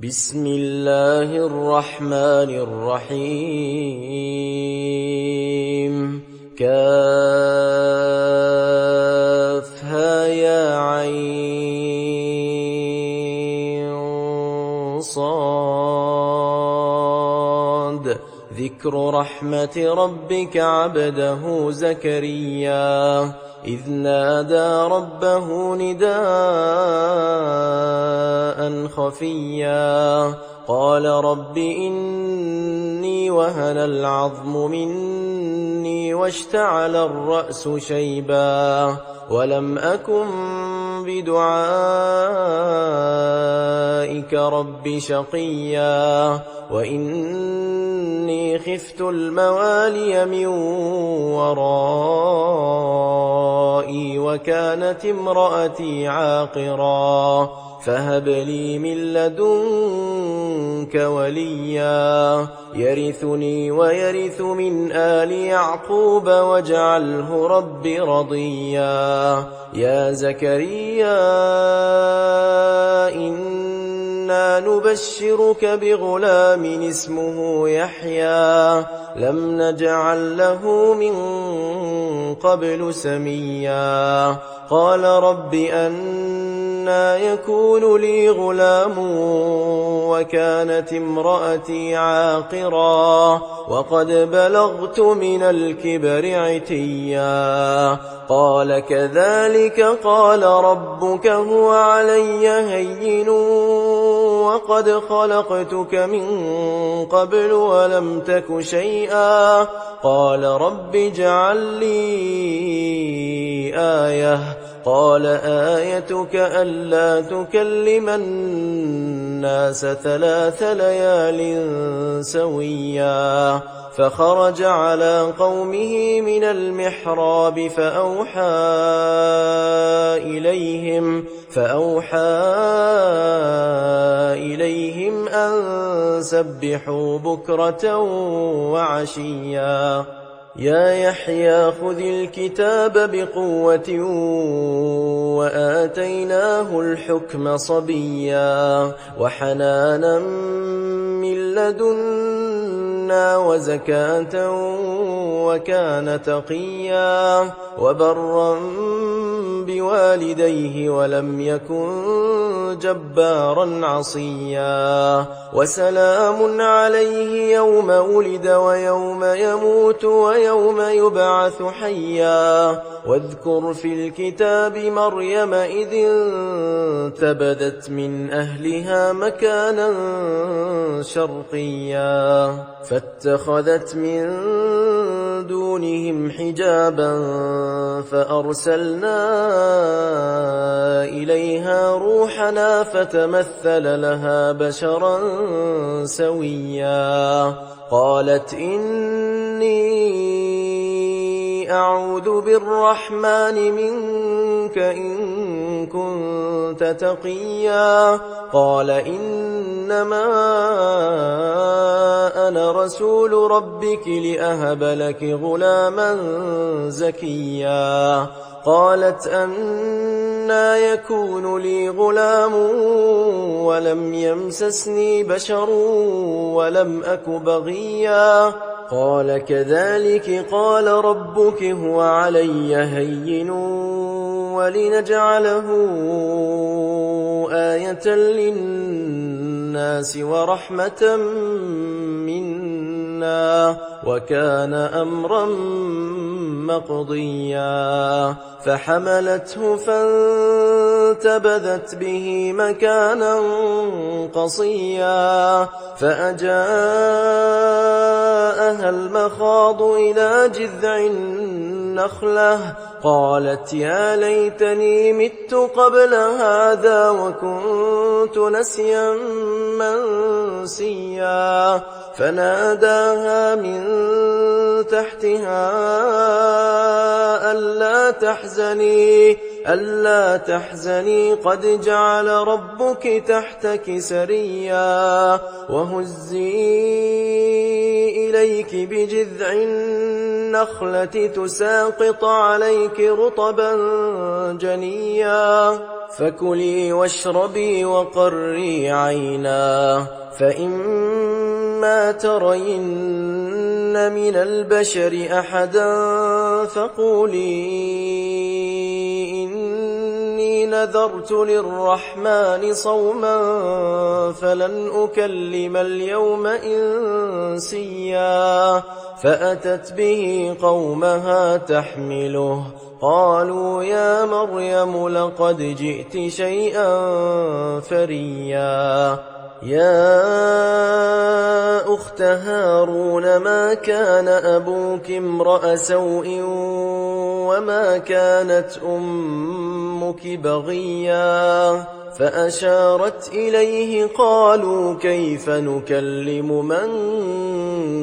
بسم الله الرحمن الرحيم كافها يا عين صاد ذكر رحمة ربك عبده زكريا إذ نادى ربه نداء خفيا قال رب إني وهن العظم مني واشتعل الرأس شيبا ولم أكن بدعائك رب شقيا وإني خفت الموالي من ورائي وكانت امرأتي عاقرا فهب لي من لدنك وليا يرثني ويرث من آل يعقوب واجعله رب رضيا يا زكريا إنا نبشرك بغلام اسمه يحيى لم نجعل له من قبل سميا قال رب أنى يكون لي غلام وكانت امرأتي عاقرا وقد بلغت من الكبر عتيا قال كذلك قال ربك هو علي هين وقد خلقتك من قبل ولم تك شيئا قال رب اجعل لي آية قال آيتك ألا تكلم الناس 3 ليال سويا فخرج على قومه من المحراب فأوحى إليهم أن سبحوا بكرة وعشيا يا يحيى خذ الكتاب بقوة وآتيناه الحكم صبيا وحنانا من لدنا وزكاة وكان تقيا وبرا بوالديه ولم يكن جبارا عصيا وسلام عليه يوم ولد ويوم يموت ويوم يبعث حيا واذكر في الكتاب مريم إذ انتبذت من أهلها مكانا شرقيا فاتخذت من دونهم حجابا فأرسلنا إليها روحنا فتمثل لها بشرا سويا قالت إني أعوذ بالرحمن منك إن كنت تقيا قال إنما أنا رسول ربك لأهب لك غلاما زكيا قالت أنى يكون لي غلام ولم يمسسني بشر ولم أك بغيا قال كذلك قال ربك هو علي هين ولنجعله آية للناس ورحمة منا وكان أمرا مقضيا فحملته فانتبذت به مكانا قصيا فأجاءها المخاض إلى جذع النخلة قالت يا ليتني مت قبل هذا وكنت نسيا منسيا فناداها من تحتها ألا تحزني ألا تحزني قد جعل ربك تحتك سريا وهزي إليك بجذع النخلة تساقط عليك رطبا جنيا فكلي واشربي وقري عينا فإما ترين من البشر أحدا فقولي إني نذرت للرحمن صوما فلن أكلم اليوم إنسيا فأتت به قومها تحمله قالوا يا مريم لقد جئت شيئا فريا يا أخت هارون ما كان أبوك امرأ سوء وما كانت أمك بغيا فأشارت إليه قالوا كيف نكلم من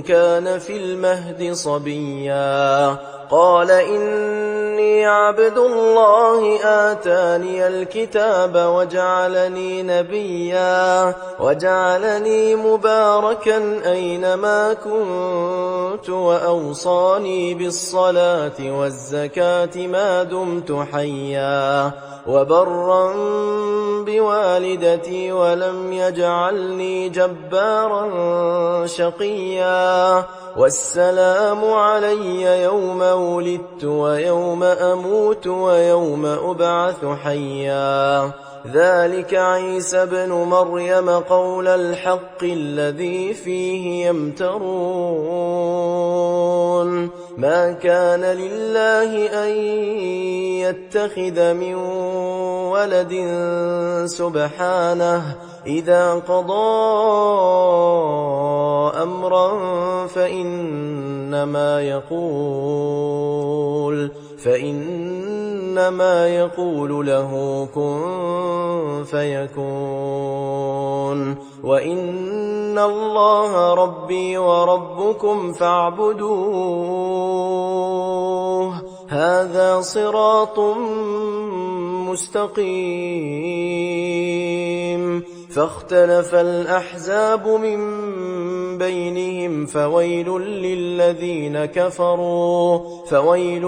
كان في المهد صبيا قال إني عبد الله آتاني الكتاب وجعلني نبيا وجعلني مباركا أينما كنت وأوصاني بالصلاة والزكاة ما دمت حيا وبرا بوالدتي ولم يجعلني جبارا شقيا والسلام علي يوم ولدت ويوم أموت ويوم أبعث حيا ذلك عيسى بن مريم قول الحق الذي فيه يمترون ما كان لله أن يتخذ من ولد سبحانه إذا قضى أمرا فإنما يقول له كن فيكون وإن الله ربي وربكم فاعبدوه هذا صراط مستقيم فاختلف الأحزاب من بينهم فويل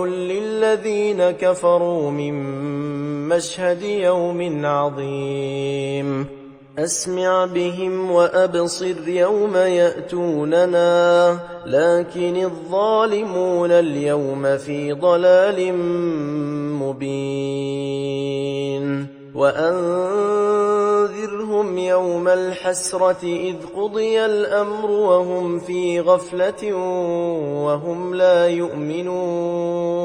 للذين كفروا من مشهد يوم عظيم أسمع بهم وأبصر يوم يأتوننا لكن الظالمون اليوم في ضلال مبين وأنذرهم يوم الحسرة إذ قضي الأمر وهم في غفلة وهم لا يؤمنون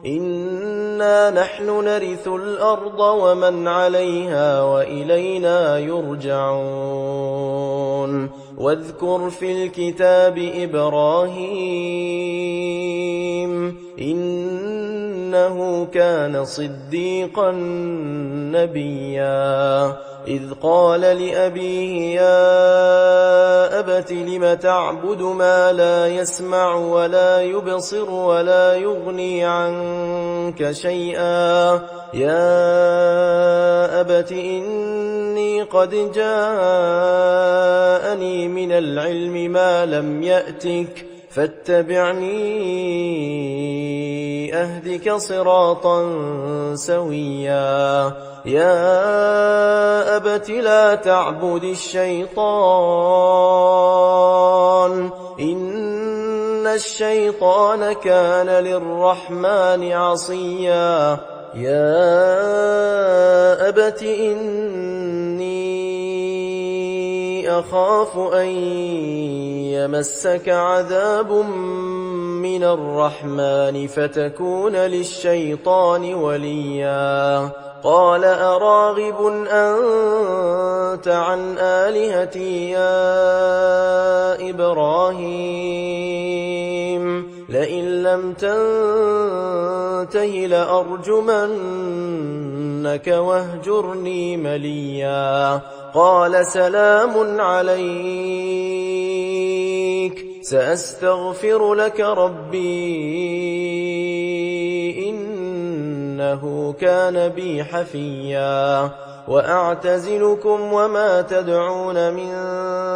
إنا نحن نرث الأرض ومن عليها وإلينا يرجعون واذكر في الكتاب إبراهيم إنه كان صديقا نبيا إذ قال لأبيه يا أبت لم تعبد ما لا يسمع ولا يبصر ولا يغني عنك شيئا يا أبت إني قد جاءني من العلم ما لم يأتك فاتبعني أهدك صراطا سويا يا أبت لا تعبد الشيطان إن الشيطان كان للرحمن عصيا يا أبت إني أخاف أن يمسك عذاب من الرحمن فتكون للشيطان وليا قال أراغب أنت عن آلهتي يا إبراهيم لئن لم تنته لأرجمنك واهجرني مليا قال سلام عليك سأستغفر لك ربي إنه إنه كان بي حفيا وأعتزلكم وما تدعون من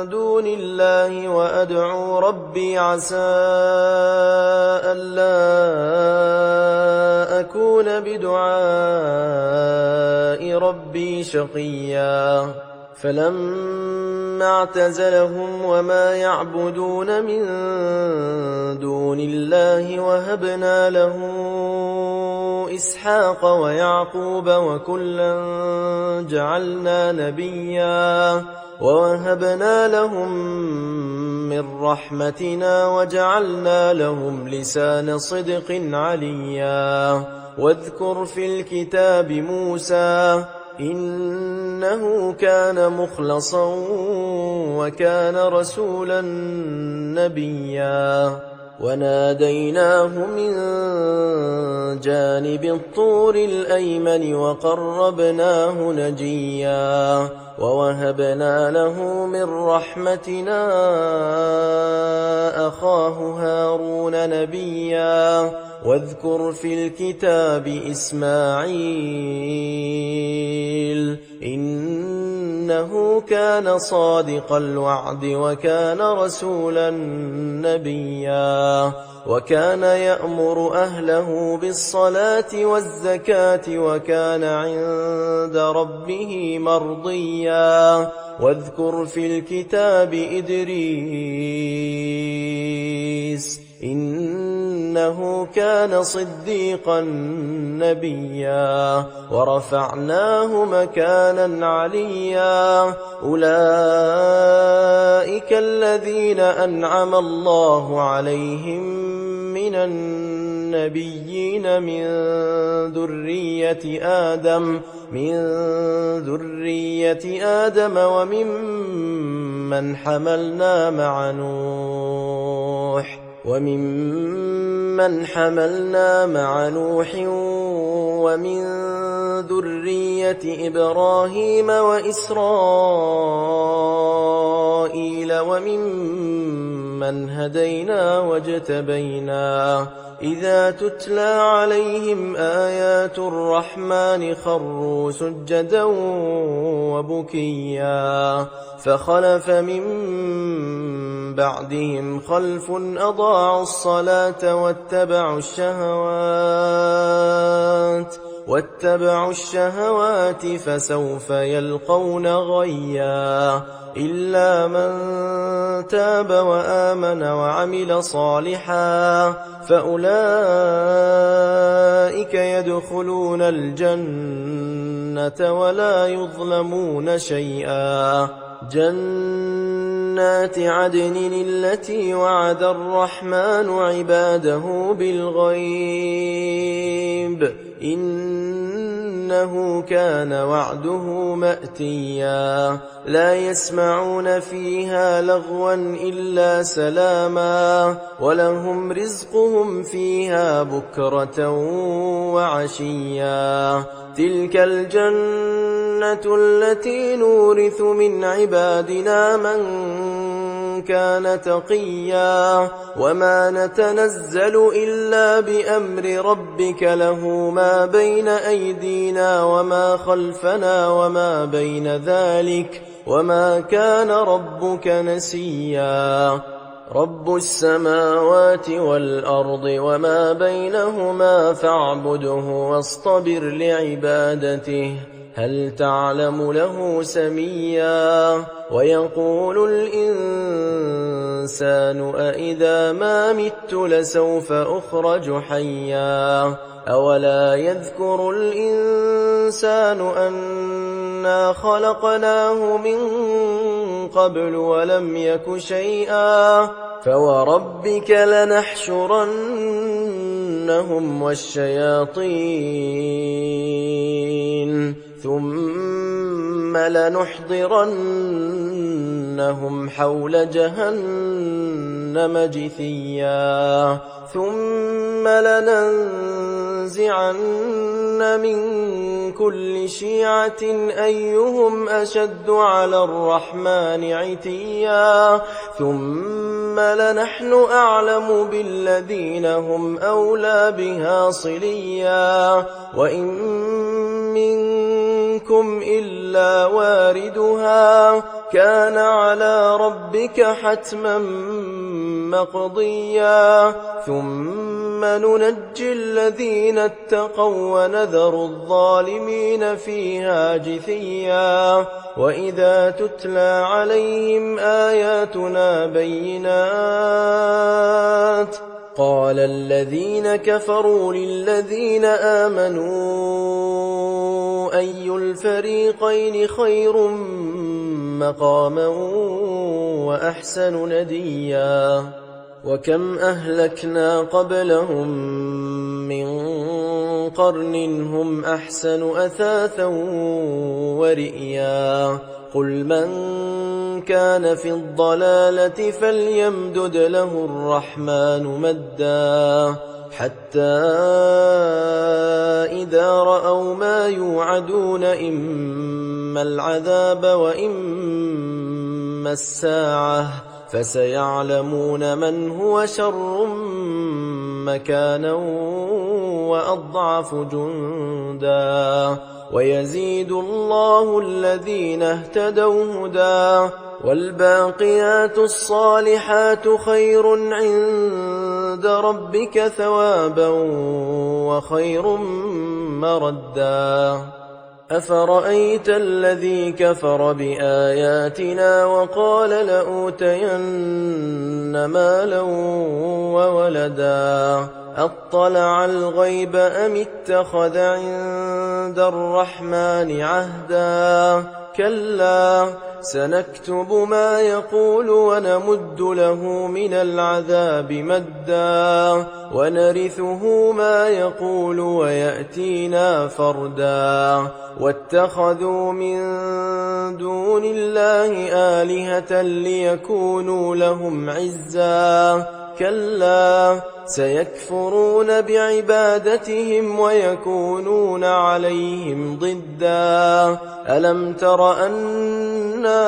دون الله وأدعو ربي عسى ألا أكون بدعاء ربي شقيا فلما اعتزلهم وما يعبدون من دون الله وهبنا له إسحاق ويعقوب وكلا جعلنا نبيا ووهبنا لهم من رحمتنا وجعلنا لهم لسان صدق عليا واذكر في الكتاب موسى إنه كان مخلصا وكان رسولا نبيا وناديناه من جانب الطور الأيمن وقربناه نجيا ووهبنا له من رحمتنا أخاه هارون نبيا واذكر في الكتاب إسماعيل إنه كان صادق الوعد وكان رسولا نبيا وكان يأمر أهله بالصلاة والزكاة وكان عند ربه مرضيا واذكر في الكتاب إدريس إنه كان صديقا نبيا ورفعناه مكانا عليا أولئك الذين أنعم الله عليهم من النبيين من ذرية آدم وممن حملنا مع نوح ومن ذرية إبراهيم وإسرائيل وممن هدينا واجتبينا إذا تتلى عليهم آيات الرحمن خروا سجدا وبكيا فخلف من بعدهم خلف أضاعوا الصلاة واتبعوا الشهوات فسوف يلقون غيا إلا من تاب وآمن وعمل صالحا فأولئك يدخلون الجنة ولا يظلمون شيئا جنات عدن التي وعد الرحمن عباده بالغيب إنه كان وعده مأتيا لا يسمعون فيها لغوا إلا سلاما ولهم رزقهم فيها بكرة وعشيا تلك الجنة التي نورث من عبادنا من كان تقيا وما نتنزل إلا بأمر ربك له ما بين أيدينا وما خلفنا وما بين ذلك وما كان ربك نسيا رب السماوات والأرض وما بينهما فاعبده واصطبر لعبادته هل تعلم له سميا ويقول الإنسان أإذا ما مت لسوف أخرج حيا أولا يذكر الإنسان أنا خلقناه من قبل ولم يك شيئا فوربك لنحشرنهم والشياطين ثم لنحضرنهم حول جهنم جثيا ثم لننزعن من كل شيعة أيهم أشد على الرحمن عتيا ثم ثم لنحن أعلم بالذين هم أولى بها صليا وإن منكم إلا واردها كان على ربك حتما مقضيا ثم ننجي الذين اتقوا ونذر الظالمين فيها جثيا وإذا تتلى عليهم آياتنا بينات قال الذين كفروا للذين آمنوا أي الفريقين خير مقاما وأحسن نديا وكم أهلكنا قبلهم من قرن هم أحسن أثاثا ورئيا قل من كان في الضلالة فليمدد له الرحمن مدا حتى إذا رأوا ما يوعدون إما العذاب وإما الساعة فسيعلمون من هو شر مكانا وأضعف جندا ويزيد الله الذين اهتدوا هدى والباقيات الصالحات خير عند ربك ثوابا وخير مردا أفرأيت الذي كفر بآياتنا وقال لأوتين مالا وولدا أطلع الغيب أم اتخذ عند الرحمن عهدا كلا سنكتب ما يقول ونمد له من العذاب مدا ونرثه ما يقول ويأتينا فردا واتخذوا من دون الله آلهة ليكونوا لهم عزا كلا سيكفرون بعبادتهم ويكونون عليهم ضدا ألم تر أنا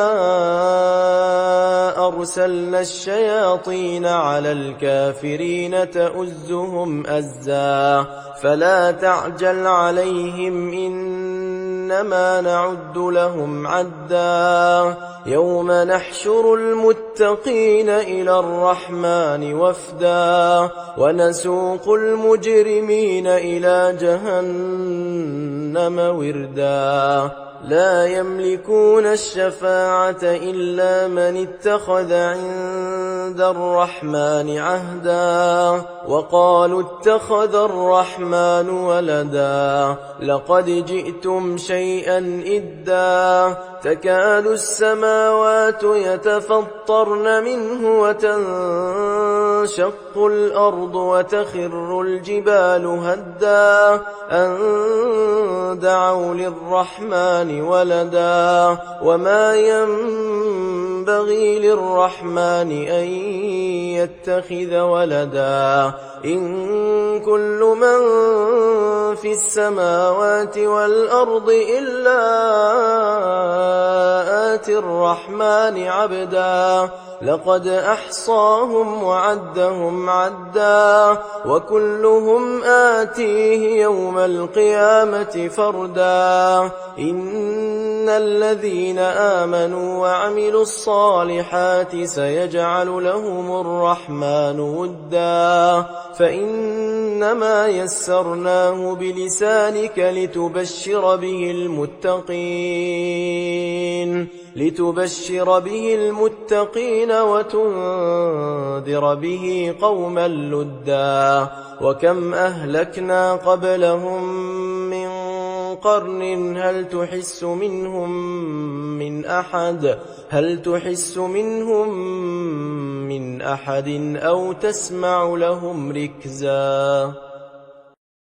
أرسلنا الشياطين على الكافرين تؤزهم أزا فلا تعجل عليهم إنما نعد لهم عدا يوم نحشر المتقين إلى الرحمن وفدا ونسوق المجرمين إلى جهنم وردا لا يملكون الشفاعة إلا من اتخذ عند الرحمن عهدا وقالوا اتخذ الرحمن ولدا لقد جئتم شيئا إدا تكاد السماوات يتفطرن منه وتنشق الأرض وتخر الجبال هدا أن دعوا للرحمن ولدا وما ينبغي للرحمن أن يتخذ ولدا إن كل من في السماوات والأرض إلا آتي الرحمن عبدا لقد أحصاهم وعدهم عدا وكلهم آتيه يوم القيامة فردا إن الذين آمنوا وعملوا الصالحات سيجعل لهم الرحمن ودا فإنما يسرناه بلسانك لتبشر به المتقين وتنذر به قوما لدا وكم أهلكنا قبلهم من قرن هل تحس منهم من أحد أو تسمع لهم ركزا